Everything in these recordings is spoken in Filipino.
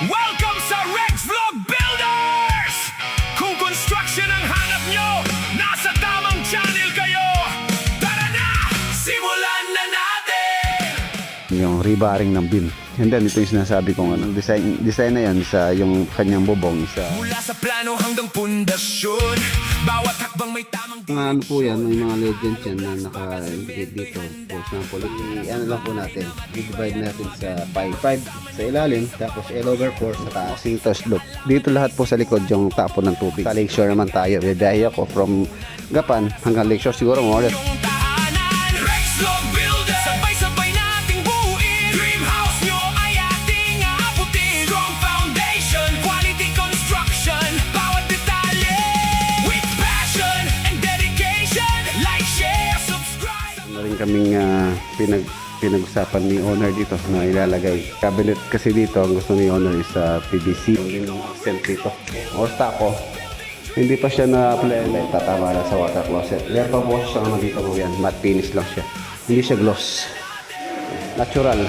Welcome sa Rex Vlog Builders! Kung construction ang hanap nyo, nasa tamang channel kayo. Tara na, simulan na natin! Yung rebarring ng beam. And then ito yung sinasabi kong design na yan sa yung kanyang bubong sa Mula sa plano hanggang pundasyon, bawat hakbang may tamang mga ano po yan, may mga legends yan na naka-indicate dito. For example, ano lang po natin, i-divide natin sa 5 sa ilalim, tapos L over 4 sa taas. Ito slope. Dito lahat po sa likod yung tapo ng tubig. Sa Lakeshore naman tayo. Biyahe ako from Gapan hanggang Lakeshore siguro more. yung tahanan. Rex Vlog Builders, sabay-sabay nating buuin. Dream house nyo ay ating aabutin. Strong foundation, quality construction, bawat detalye with passion and dedication. Like, share, subscribe. Ano rin kaming pinag-usapan ni owner dito na ilalagay cabinet kasi dito ang gusto ni owner is PVC yung accent dito o stako. Hindi pa siya na-apply, tatama na sa water closet. Meron pa po siya naman dito po yan, matte finish lang siya, hindi siya gloss, natural.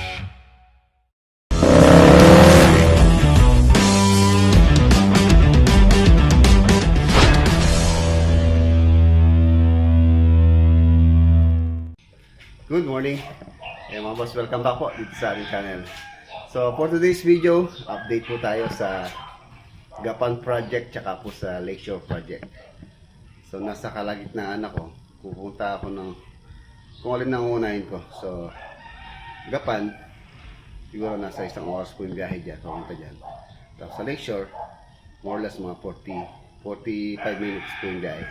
Good morning. Hey mga boss, welcome back po dito sa ating channel. So for today's video, update po tayo sa Gapan project tsaka po sa Lakeshore project. So nasa kalagitnaan ako. Pupunta ako ng kung alin nang unahin ko. So Gapan, siguro nasa 1 oras po yung biyahe dyan, pumunta dyan. Tapos sa Lakeshore, more or less mga 45 minutes po yung biyahe.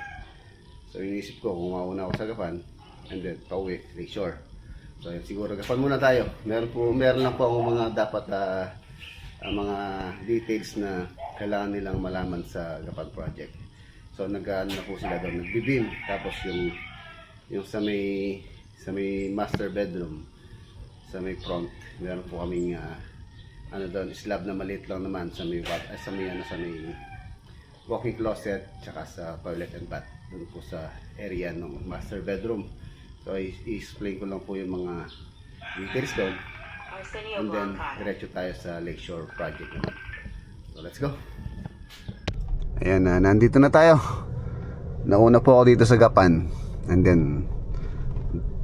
So inisip ko kung mauna ako sa Gapan and then pauwi Lakeshore. So yun, siguro Gapan muna tayo. Meron lang po ako mga dapat mga details na kailangan nilang malaman sa Gapan project. So nag-ano na po sila doon, nagbi-beam. Tapos yung sa may master bedroom, sa may front, meron po kaming ano doon, slab na maliit lang naman sa may walk-in closet tsaka sa toilet and bath doon po sa area ng master bedroom. So i-explain ko lang po yung mga details doon. And then diretso tayo sa Lakeshore project naman. So let's go. Ayan na, nandito na tayo. Nauna po ako dito sa Gapan. And then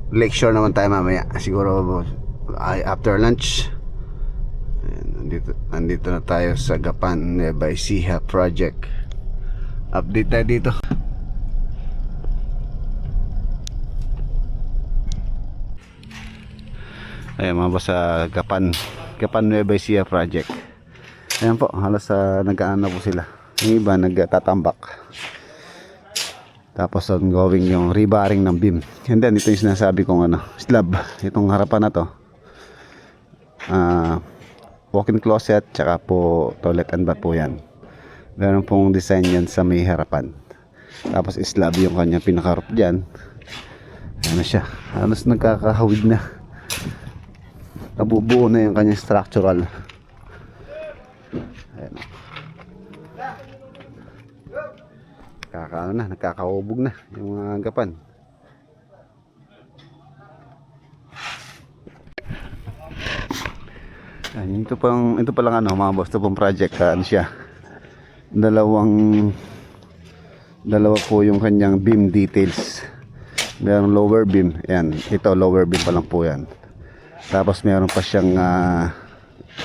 Lakeshore naman tayo mamaya. Siguro after lunch. Ayan, nandito na tayo sa Gapan by Siha project. Update tayo dito. Ayan mga boss sa Gapan Nueva Ecija project. Ayan po, halos nag-aano po sila. Yung iba nagtatambak. Tapos ongoing yung rebarring ng beam. And then ito yung sinasabi kong slab. Itong harapan na to, walk-in closet tsaka po toilet and bath po yan. Meron pong design yan sa may harapan. Tapos slab yung kanyang pinaka-roof dyan. Ano siya, halos nagkakahawig na. Nabubuo na yung kanyang structural. Ayan. Nakakaubog na yung mga Gapan. Ayan, ito pa lang mga boss, ito pong project. Ano siya? Dalawa po yung kanyang beam details. Mayroong lower beam. Ayan, ito lower beam pa lang po yan. Tapos meron pa siyang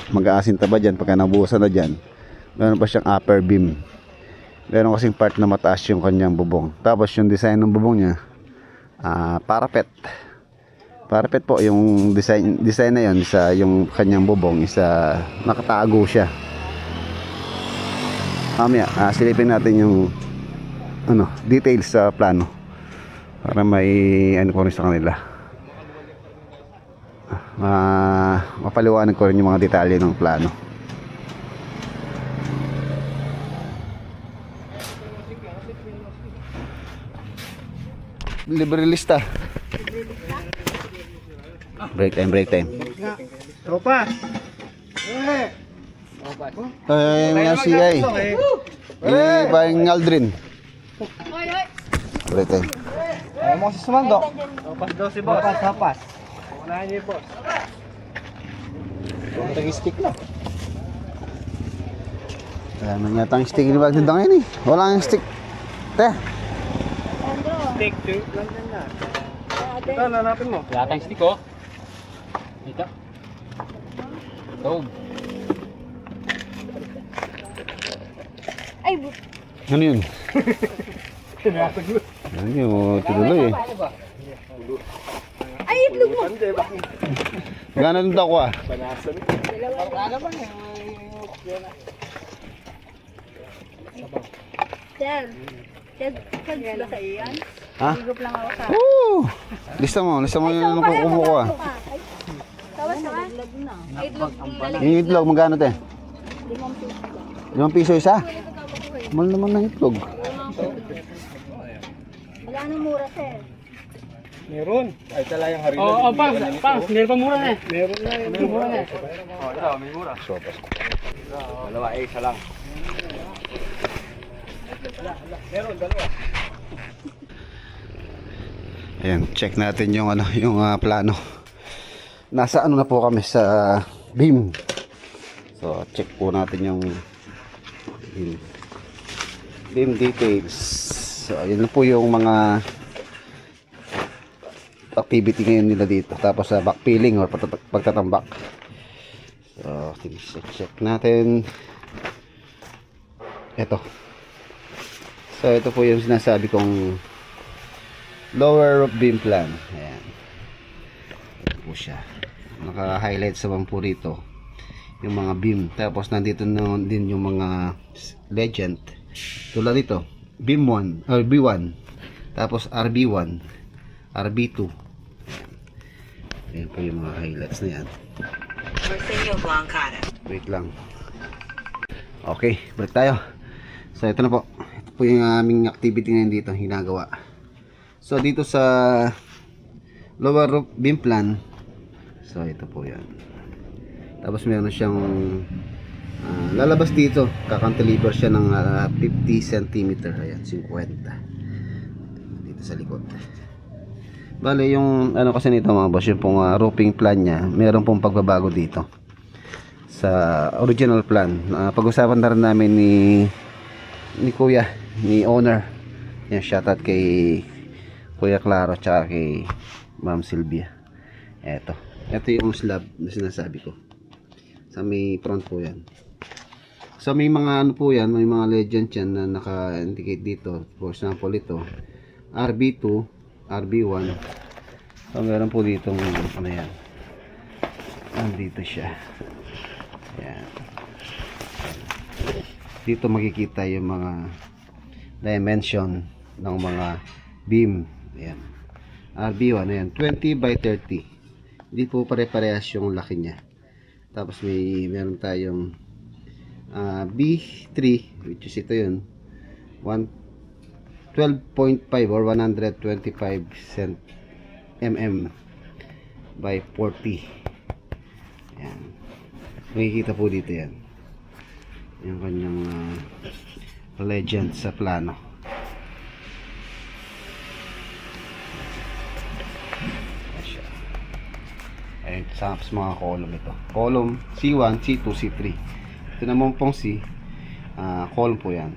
mag-aasinta ba dyan pagka nabuhusan na dyan. Meron pa siyang upper beam. Meron kasing part na mataas yung kanyang bubong. Tapos yung design ng bubong niya, parapet. Parapet po yung design na yun sa yung kanyang bubong isa nakatago siya. Mamaya silipin natin yung details sa plano para may ko rin sa kanila. Mapaliwanag ko rin yung mga detalye ng plano. Libre lista. Break time. Tropa. Mga CI. Bang Aldrin. Break time. Ay mo sa sumando. Pas daw si boss. Pas. Unahin niyo boss. Tag-stick na. Ayan, man yata ang stick ni Bagdindang ngayon eh. Wala ang stick. Te. Stick, lang yan na. Ito, nanapin mo. Wala tayong stick oh. Ito. Tog. Ay, Ano yun? Ano yun? Tuloy eh. ay, itlog mo. Gano'n din ako ah. Sir, sir, ba sa iyan? Ha? Higup lang ako sa. Woo! Lista mo yun ang kumuko ah. Tawas naman. Ay, itlog. Yung itlog, magkano te? 5 5 piso piso. isa? Mahal naman ng itlog. Wala nang mura, sir. Meron. Ay, talayang harina. Oh, pang, meron pa mura na eh. Meron na yun. Meron mura na eh. Oh, ito, may mura. Sopas. Dalawa, isa lang. Meron, dalawa. Ayan, check natin yung ano, yung plano. Nasa ano na po kami sa beam. So, check po natin yung beam details. So, yun na po yung mga activity ngayon nila dito. Tapos sa backpeeling or pagtatambak. So, check natin. Ito. So, ito po yung sinasabi kong lower roof beam plan. Ayan. Ito po siya. Naka-highlight sa po rito yung mga beam. Tapos nandito na din yung mga legend. Tulad dito, beam 1 or B1. Tapos RB1, RB2. Ayan po yung mga highlights na yan. Wait lang. Okay, balik tayo. So ito na po. Ito po yung aming activity ngayon dito, ginagawa. So dito sa lower roof beam plan, so ito po yan. Tapos meron siyang lalabas dito, kakantilever siya ng 50 cm. Ayan, 50 dito sa likod. Bale yung ano kasi nito mga boss, yung pong roofing plan nya, meron pong pagbabago dito sa original plan. Pag-usapan na rin namin ni kuya, ni owner. Yan, shoutout kay Kuya Claro tsaka kay Ma'am Sylvia. Ito yung slab na sinasabi ko. Sa may front po yan. So may mga ano po yan, may mga legend yan na naka-indicate dito. For example ito, RB2, RB1. So meron po dito ano yan. Andito siya. Yan. Dito makikita yung mga dimension ng mga beam. Ayan. RB1, ayan, 20 by 30. Hindi po pare-parehas yung laki niya. Tapos meron tayong B3, which is ito yun, 12.5 or 125 mm by 40. Ayan. Makikita po dito yan. Yung kanyang legend sa plano. Ayan, sa mga column ito. Column C1, C2, C3. Ito naman pong C, column po yan.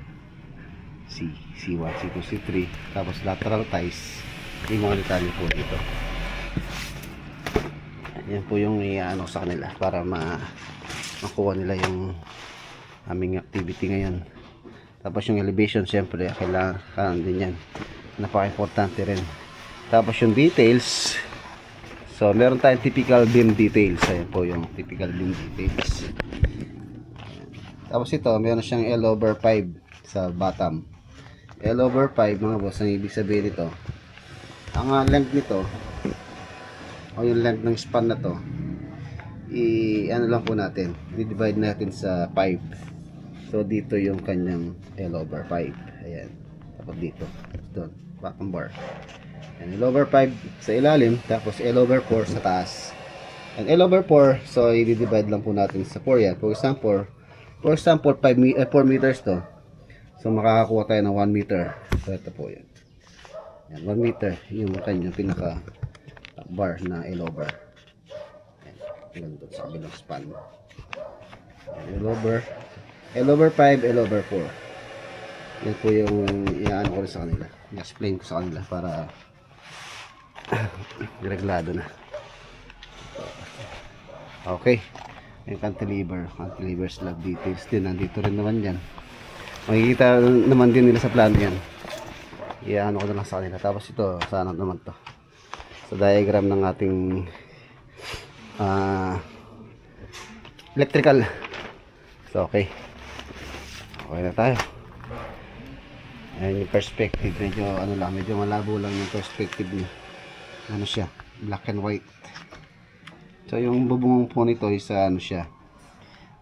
C1, C2, C3. Tapos lateral ties. Yung mga detalye po dito. Yan po yung ano sa kanila para makuha nila yung aming activity ngayon. Tapos yung elevation, syempre kailangan din yan. Napaka-importante rin. Tapos yung details. So, meron tayong typical beam details. Ayan po yung typical beam details. Ayan. Tapos ito, meron siyang L over 5 sa bottom. L over 5, mga boss, ang ibig sabihin nito, ang length nito, o yung length ng span na to, ano lang po natin, i-divide natin sa 5. So, dito yung kanyang L over 5. Ayan. Tapos dito. Doon. Bottom bar. And L over 5 sa ilalim, tapos L over 4 sa taas. And L over 4, so i-divide lang po natin sa 4 yan. For example, 4 meters to. So makakakuha tayo ng 1 meter. So ito po yan. Yan, 1 meter, yung kanyang pinaka bar na L over. Yan, doon sa kabilang span. Yan, L over. L over 5, L over 4. Yan po yung iaano ko rin sa kanila. I-explain ko sa kanila para reglado na. Okay. Yung cantilever slab details din. Nandito rin naman yan. Makikita naman din nila sa plano yan. Iaano ko na lang sa kanila. Tapos ito, sana naman to. Sa diagram ng ating electrical. So, okay. Okay na tayo. Ayan yung perspective. Medyo malabo lang yung perspective niya. Ano siya? Black and white. So, yung bubong po nito is ano siya?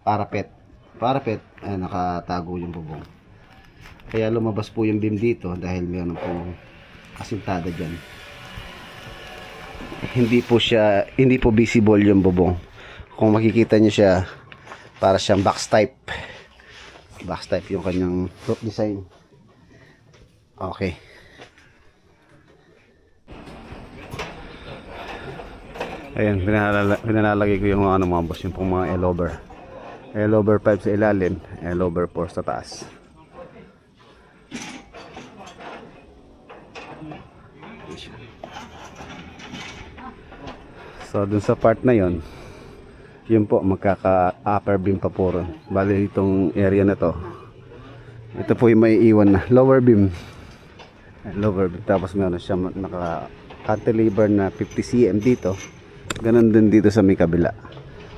Parapet. Parapet, nakatago yung bubong. Kaya lumabas po yung beam dito dahil mayroon po asintada dyan. Hindi po visible yung bubong. Kung makikita niyo siya, para siyang box type. Box type yung kanyang roof design. Okay. Ayan, pinalalagay ko yung mga boss, yung pong mga L-over. L-over 5 sa ilalim, L-over 4 sa taas. So, dun sa part na yon, yun po, magkaka-upper beam pa po ron. Bali, itong area na to, ito po yung may iwan na lower beam. Lower beam. Tapos meron siya naka-cantilever na 50 cm dito. Ganon din dito sa may kabila.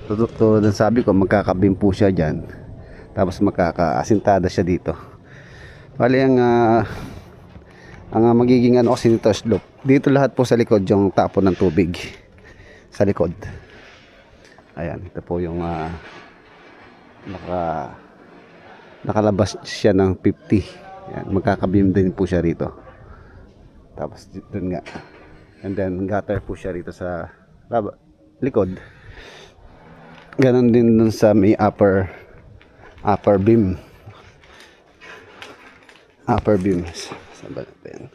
Tulad ng sabi ko, magkaka-beam po siya dyan. Tapos magkaka-asintada siya dito. Bali, ang magiging kasi nito slope. Dito lahat po sa likod yung tapon ng tubig. Sa likod. Ayan, ito po yung nakalabas siya ng 50. Ayan, magkaka-beam din po siya rito. Tapos dun nga. And then gutter po siya rito sa likod. Ganon din dun sa may upper beam. Upper beam. Sabat natin.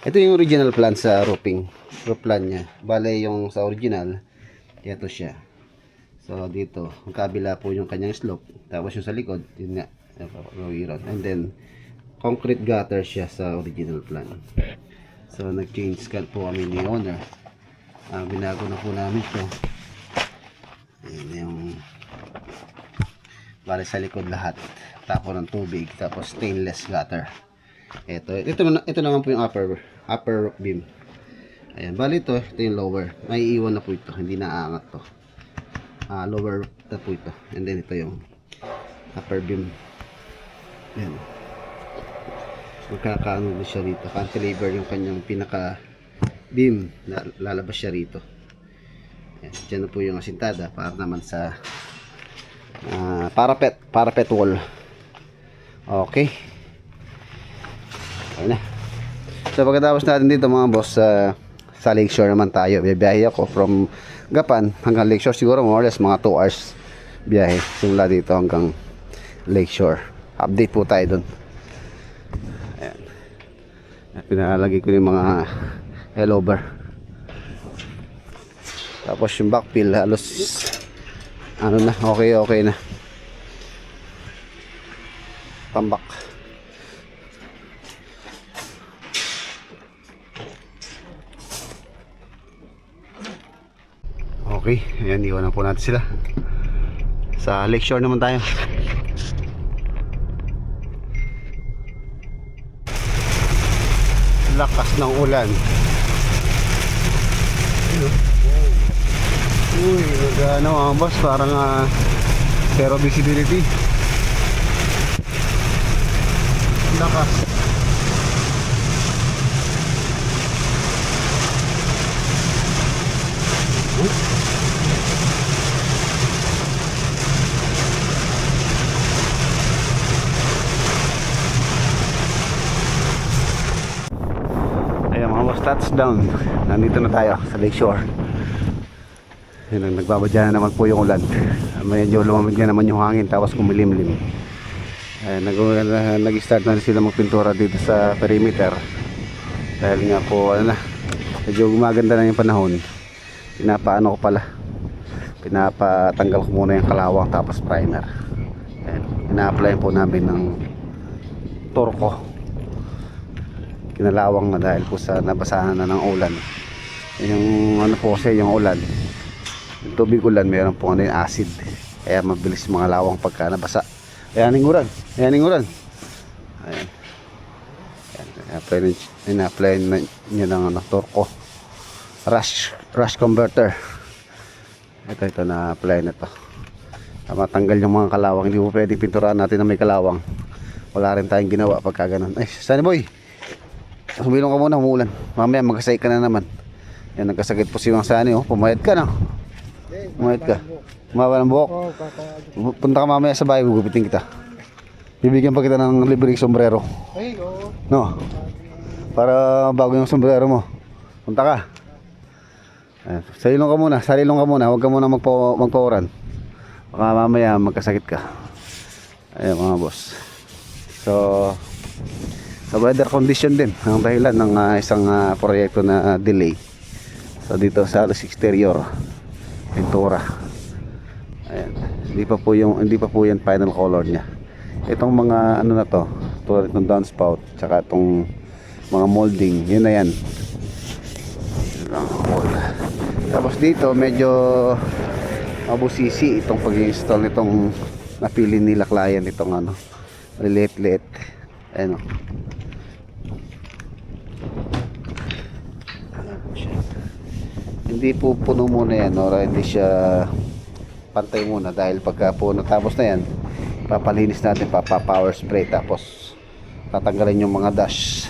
Ito yung original plan sa roofing. Roof plan niya. Bale yung sa original, ito siya. So dito, ang kabila po yung kanyang slope. Tapos yung sa likod, yun nga. And then, concrete gutter siya sa original plan. So nag-change scan po kami ni owner. Binago na po namin ito. Ayan yung bale sa likod lahat. Tapon ng tubig. Tapos stainless gutter. Ito naman po yung upper beam. Ayan, bali ito yung lower. May iwan na po ito, hindi naaangat to. Lower na po ito. And then ito yung upper beam. Ayan. Magkakaano na siya rito. Cantilever yung kanyang pinaka beam. Lalabas siya rito. Ayan, dyan na po yung asintada para naman sa parapet wall. Okay. Okay na. So pagkatapos natin dito mga boss, sa Lakeshore naman tayo. Biyahe ako from Gapan hanggang Lakeshore. Siguro more or less mga 2 hours biyahe. Simula dito hanggang Lakeshore. Update po tayo dun. Ayan. Pinalagay ko yung mga L-over. Tapos yung backfill halos ano na, okay na. Tambak. Okay, ayan, iwan na po natin sila. Sa Lakeshore naman tayo. Lakas ng ulan. Uy, ano mga boss, parang zero visibility. Lakas. Ayan mga boss, touchdown. Nandito na tayo sa Lakeshore. Yun, nagbabadya na naman po yung ulan. Medyo lumamig na naman yung hangin, tapos kumilimlim. Ayan, nag-start na sila magpintura dito sa perimeter. Dahil nga po, medyo gumaganda na yung panahon. Pinapaano ko pala. pinapatanggal ko muna yung kalawang tapos primer. Ayan, ina-apply po namin ng Torco. Kinalawang na dahil po sa nabasahan na ng ulan. Yung ano po kasi yung ulan, yung tubig ulan, mayroon po ano yung acid, kaya mabilis mga lawang pagka nabasa. Ayan yung ulan, ayan yung ulan. Ayan, ina-apply nyo ng ano, Torco rush converter. Ito na-apply na to. Matanggal yung mga kalawang. Hindi po pwede pinturahan natin na may kalawang. Wala rin tayong ginawa pagka ganun. Ay, Sunny Boy, sumilong ka muna, umuulan. Mamaya magkasay ka na naman. Yan, nagkasakit po si Mang Sunny, oh. Pumayat ka na. Pumayat ka. Kumaba ng buhok. Punta ka mamaya sa bahay, gugupitin kita. Bibigyan pa kita ng libreng sombrero. Ay, oo. No? Para bago yung sombrero mo. Punta ka. Ayan, salilong ka muna. Huwag ka muna magpaoran. Baka mamaya magkasakit ka. Ayan mga boss. So, sa weather condition din ang dahilan ng isang proyekto na delay. So dito sa exterior pintura. Ayan. Hindi pa po yan final color niya. Itong mga ano na to, tulad ng downspout, tsaka itong mga molding, yun na yan. Tapos dito medyo mabusisi itong pag-install nitong napili nila client, itong ano, liit-liit. Ayan o. Hindi po puno muna yan, or hindi siya pantay muna, dahil pagka puno tapos na yan, papalinis natin, power spray, tapos tatanggalin yung mga dust.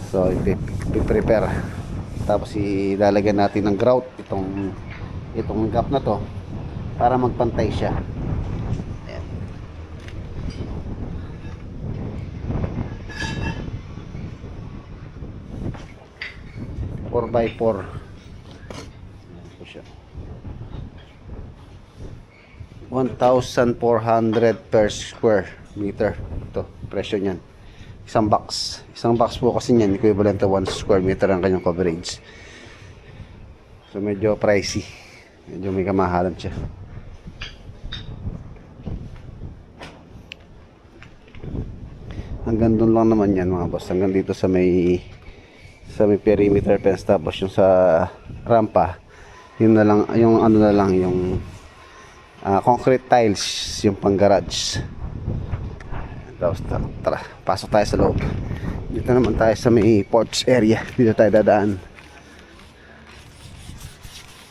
So i-prepare, tapos ilalagyan natin ng grout itong gap na to para magpantay siya. Ayan. 4x4. Ayan po siya. 1,400 per square meter. Ito, presyo niyan. Isang box po kasi niyan, equivalent to 1 square meter ang kanyang coverage. So medyo pricey. Medyo may kamahalan siya. Hanggang doon lang naman yan mga boss. Hanggang dito sa may perimeter fence, tapos yung sa rampa, yun na lang, yung ano na lang, yung concrete tiles, yung pang garage. Tapos tara, pasok tayo sa loob. Dito naman tayo sa may porch area. Dito tayo dadaan.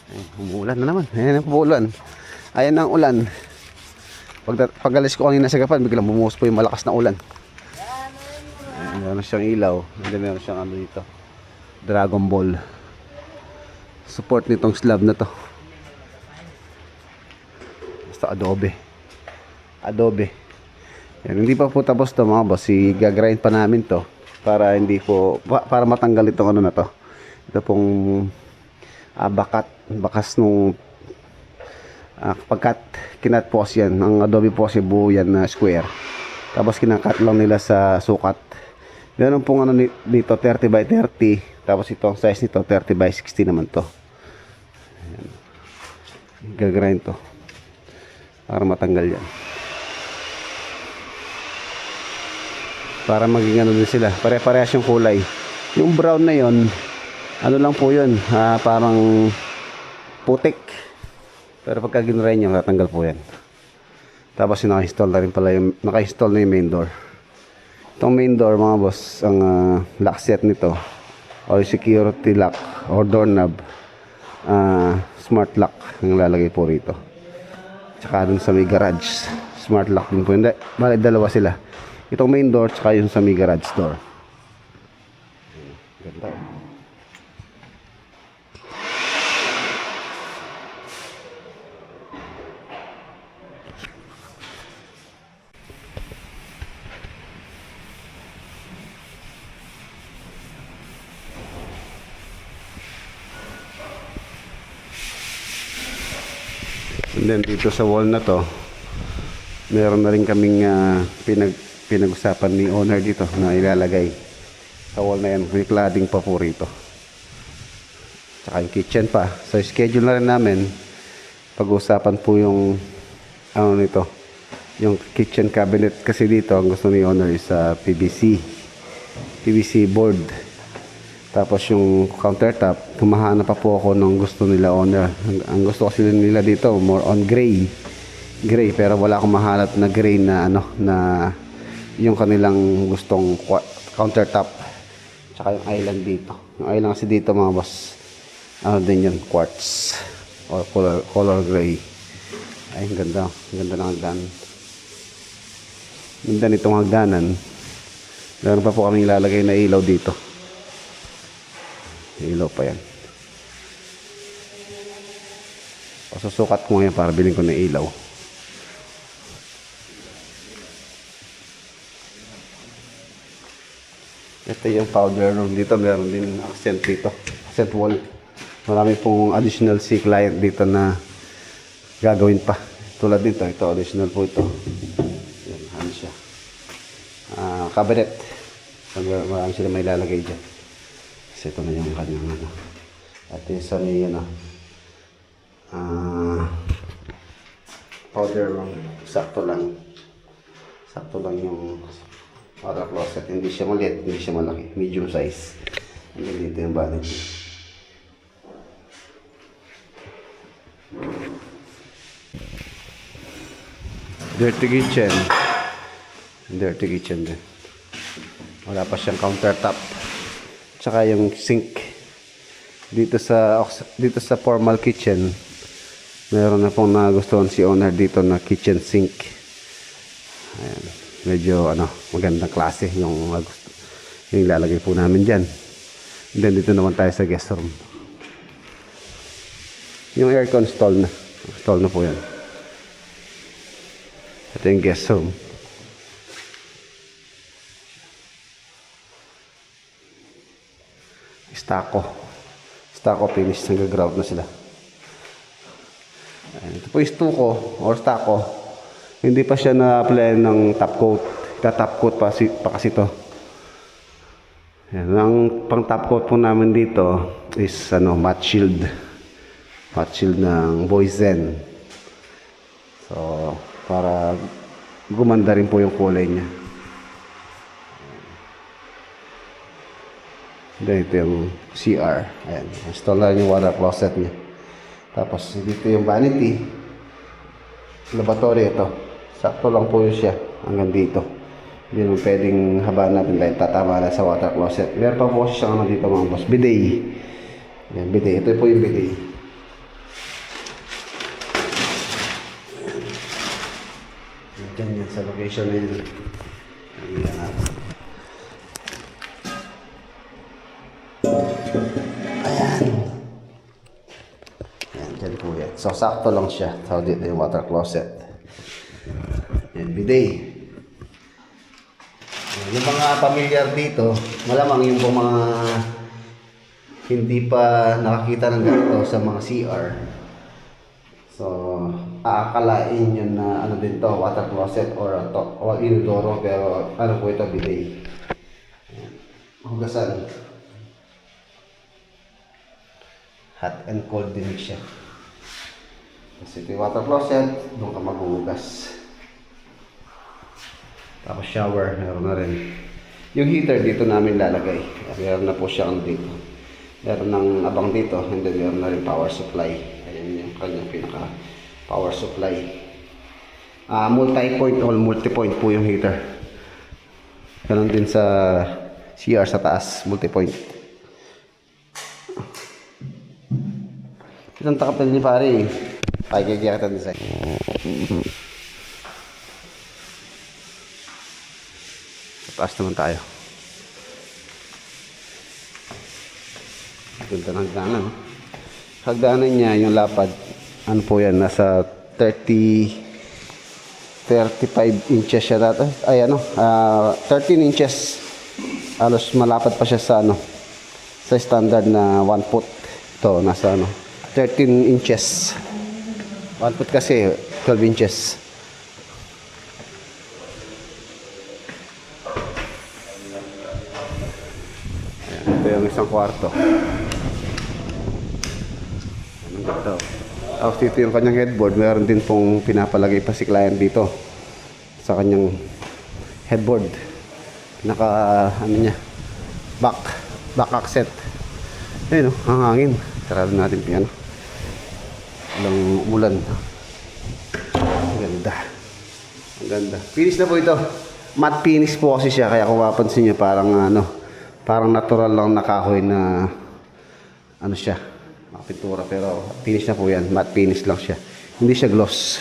Ay, umuulan na naman. Ayan ang umuulan. Ayan ang ulan. Pag-alis ko kanina sa gapan, biglang bumuhos po yung malakas na ulan. Ayan, meron siyang ilaw. And then meron siyang ano dito, Dragon Ball. Support nitong slab na to. Basta adobe. Yan, hindi pa po tapos to mga boss. I-grind pa namin to para para matanggal itong ano na to. Ito pong bakas nung pagkat kinat post yan. Ang adobe post yung buo yan na square. Tapos kinakat lang nila sa sukat. Meron pong ano dito 30 by 30. Tapos itong size nito 30 by 60 naman to. Ayan. Gagrind to para matanggal yan. Para maging ano din sila, pare-parehas yung kulay. Yung brown na yon, ano lang po yun, parang putik. Pero pagka ginray nyo, tatanggal po yan. Tapos naka-install na rin pala naka-install na yung main door. Itong main door mga boss, ang lock set nito, or security lock or doorknob, smart lock ang lalagay po rito. Tsaka dun sa may garage, smart lock din po. Hindi, bali dalawa sila. Itong main door tsaka yung sa may garage door. Ganda. And then dito sa wall na to, meron na rin kaming pinag-usapan ni owner dito na ilalagay sa wall na yan. May cladding pa po rito. Tsaka yung kitchen pa. So schedule na rin namin pag-usapan po yung ano nito, yung kitchen cabinet kasi dito ang gusto ni owner is PVC board. Tapos yung countertop, humahanap pa po ako ng gusto nila owner. Ang gusto kasi nila dito more on gray, pero wala akong mahanap na gray na ano, na yung kanilang gustong countertop. Tsaka yung island dito, yung island kasi dito mga boss, ano din yun, quartz or color gray. Ay, ang ganda ng hagdanan. Ganda nitong hagdanan. Meron pa po kaming ilalagay na ilaw dito. Ilaw pa yan. Susukat ko ngayon para bilhin ko na ilaw. Ito yung powder room dito. Meron din accent dito, accent wall. Marami pong additional si client dito na gagawin pa. Tulad dito, ito additional po ito. Yan, ano siya, cabinet. Marami sila may lalagay dyan. Kasi ito na yung kanyang ano. At yung sa may ano, powder room. Sakto lang yung water closet. Hindi siya maliit, hindi siya malaki, medium size. Hanggang dito yung vanity. Dirty kitchen din. Wala pa siyang countertop. Tsaka yung sink. Dito sa formal kitchen, meron na pong nagustuhan si owner dito na kitchen sink. Ayan. Medyo ano, magandang klase yung ilalagay po namin dyan. And then dito naman tayo sa guest room. Yung aircon install na po yan. Ito yung guest room. Stako finish, nag-grout na sila. Ayan, ito po yung stuko or stako. Hindi pa siya na-apply ng top coat. Top coat pa kasi ito. Ayan, ang pang top coat po namin dito is ano, matte shield ng Boyzen. So para gumanda rin po yung kulay niya. Then ito yung CR. Ayan, install na yung water closet niya. Tapos dito yung vanity, lavatory. Ito, sakto lang po yun siya hanggang dito. Hindi naman pwedeng habaan natin dahil tatama na sa water closet. Meron pa po siya naman dito mga boss, bidet. Ayan, bidet. Ito po yung bidet. Diyan yan sa location na yun. Ayan natin. Ayan po yan. So, sakto lang siya. So, dito yung water closet. Yan, bidet. Yung mga familiar dito, malamang yung mga hindi pa nakakita ng ganito sa mga CR. So, aakalain yun na ano din to, water closet or inodoro, pero ano po ito, bidet. Hugasan. Hot and cold din siya. Kasi ito yung water closet, doon ka maghuhugas. Tapos shower, meron na rin. Yung heater dito namin lalagay. Meron na po siya dito. Meron ng abang dito, and then meron na rin power supply. Ayan yung kanyang pinaka power supply. Multi-point or multi-point po yung heater. Ganon din sa CR sa taas, multi-point. Itong takap na ni pare eh. Pagkikita kita design. Sa taas naman tayo. Ganda ng hagdanan. Hagdanan niya, yung lapad, ano po yan, nasa 35 inches siya dati. Ay ano, 13 inches. Halos malapad pa siya sa ano, sa standard na 1 foot. Ito, nasa ano, 13 inches. 1 foot kasi 12 inches. Ayan, ito yung isang kwarto. Ang ganda. Tapos dito yung kanyang headboard. Meron din pong pinapalagay pa si client dito sa kanyang headboard. Naka, ano niya, back accent. Ayun o, ang hangin. Sarado natin piano. Walang umulan. Ang ganda. Ang ganda. Finish na po ito. Matte finish po kasi siya. Kaya kung mapansin nyo, parang ano, parang natural lang na kahoy na ano siya, pintura. Pero finish na po yan. Matte finish lang siya. Hindi siya gloss.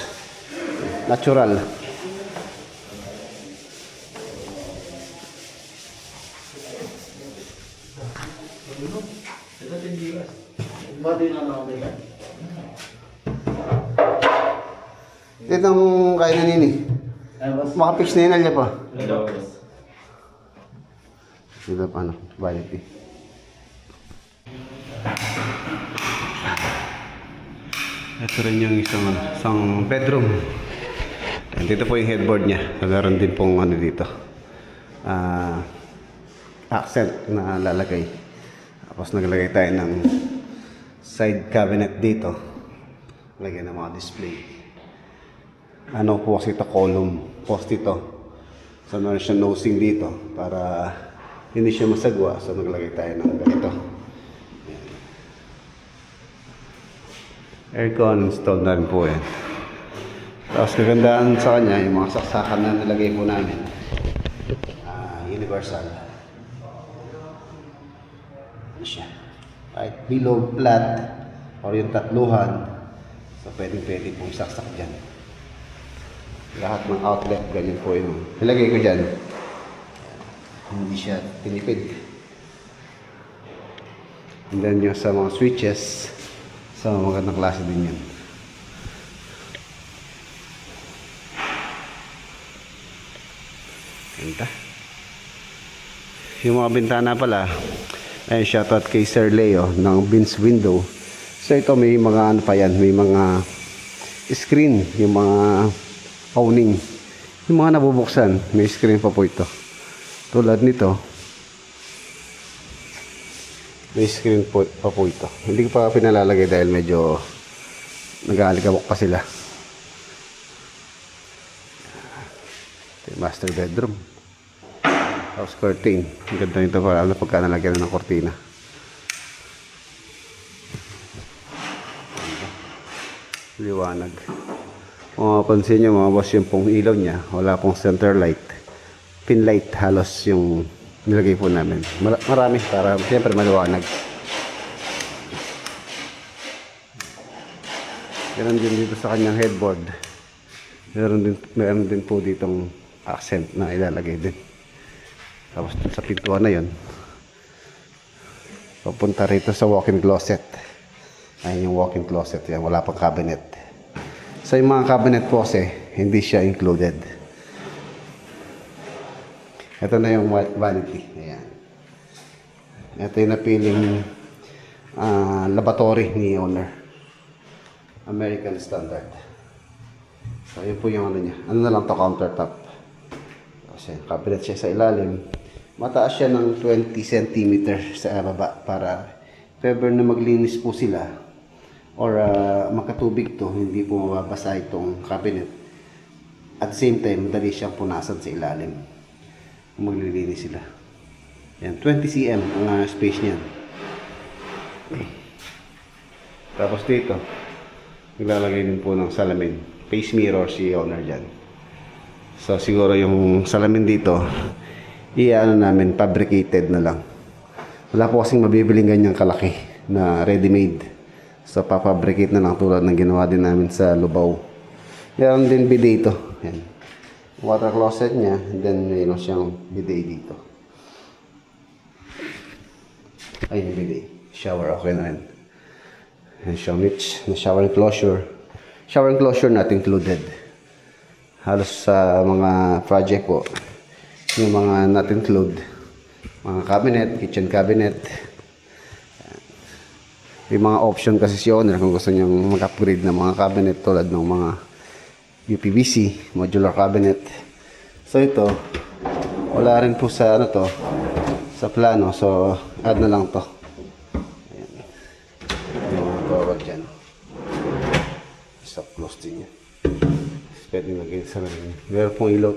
Natural. Itong kaya na nini. Makapix na yun niya pa. Ito pa ano, vanity. Ito rin yung isang bedroom. And dito po yung headboard niya. Meron din pong ano dito. Accent na lalagay. Tapos naglagay tayo ng side cabinet dito. Lagyan ng mga display. Ano po kasi ito, column. Post ito. So meron siya nosing dito para hindi siya masagwa. So naglagay tayo ng ganito. Aircon installed na rin po yan. Tapos kagandaan sa kanya, yung mga saksakan na nilagay po namin. Universal. Ano siya? Kahit bilog, flat, or yung tatluhan. So pwede pong saksak dyan. Lahat ng outlet, ganyan po yun. Nilagay ko dyan. Hindi siya tinipid. And then yung sa mga switches, so magandang klase din yan. Ganda. Yung mga bintana pala, ay shoutout kay Sir Leo ng Vince Window. So ito may mga ano pa yan, may mga screen, yung mga awning. Yung mga nabubuksan, may screen pa po ito. Tulad nito, may screen po, pa po ito. Hindi ko pa pinalalagay dahil medyo nag-aalikabok pa sila. Ito yung master bedroom. House curtain. Ang ganda nito para alam pagka nalagyan ng kortina. Liwanag. Kung mapapansin nyo mga boss, yung pong ilaw niya, wala pong center light. Pin light halos yung nilagay po namin. Marami para siyempre maliwanag. Meron din dito sa kanyang headboard. Meron din po ditong accent na ilalagay din. Tapos sa pintuan na yon, papunta rito sa walk-in closet. Ayun yung walk-in closet. Yan, wala pang cabinet. So yung mga cabinet po kasi, hindi siya included. Ito na yung vanity. Ayan. Ito yung napiling laboratory ni owner. American standard. So yun po yung ano niya. Ano na lang to, countertop. Kasi cabinet siya sa ilalim. Mataas siya ng 20 cm sa baba para if ever na maglinis po sila or makatubig to, hindi po mababasa itong cabinet. At the same time, madali siyang punasan sa ilalim. Maglilinis sila. Yan, 20 cm ang space niyan. Tapos dito, naglalagay din po ng salamin. Face mirror si owner dyan. So siguro yung salamin dito, ano namin, fabricated na lang. Wala po kasing mabibiling ganyang kalaki na ready-made. So papabricate na lang tulad ng ginawa din namin sa Lubao. Meron din bidet ito. Yan. Water closet niya, and then mayroon siyang bidet dito. Ay, yung bidet. Shower, okay na rin. And siyang niche na shower enclosure. Shower enclosure not included. Halos sa mga project po, yung mga not include, mga cabinet, kitchen cabinet. May mga option kasi si owner kung gusto niyang mag-upgrade ng mga cabinet tulad ng mga UPVC, modular cabinet. So ito, wala rin po sa ano to, sa plano. So add na lang to. Ayan. Yung mga drawer dyan. pwede lagay sa rin. Meron pong ilaw.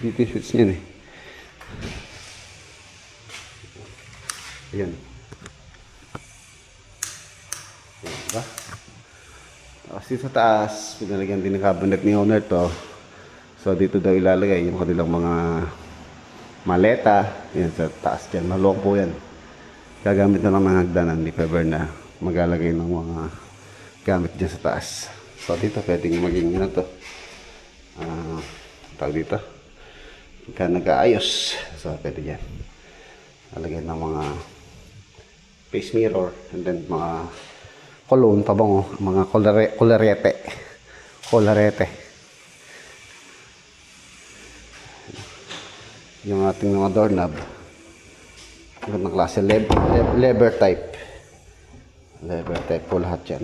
Dito yung switch niyan eh. Ayan. Ayan ba? Tapos dito sa taas, pinalagyan din ng cabinet ni owner to. So dito daw ilalagay yung kanilang mga maleta. Yan sa taas dyan. Maluwag po yan. Gagamit na lang ng hagdanan. Hindi pa ever na maglalagay ng mga gamit dyan sa taas. So dito pwedeng maging ano to. Tawag dito. Pagka nag-aayos. So pwede dyan. Lalagay ng mga face mirror. And then mga cologne, pabango. Mga kolarete. Yung ating mga doorknob. Yung klase lever type. Lever type po lahat yan.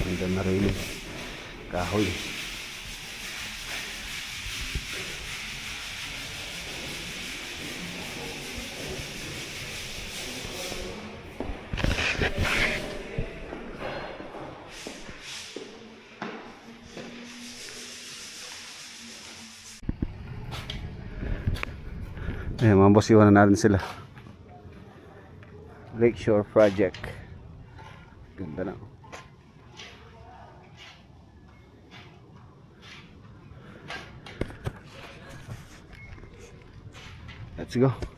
Ganda na rin. Kahoy. Ayan mga boss, iwanan natin sila. Lakeshore Project. Ganda na. Let's go.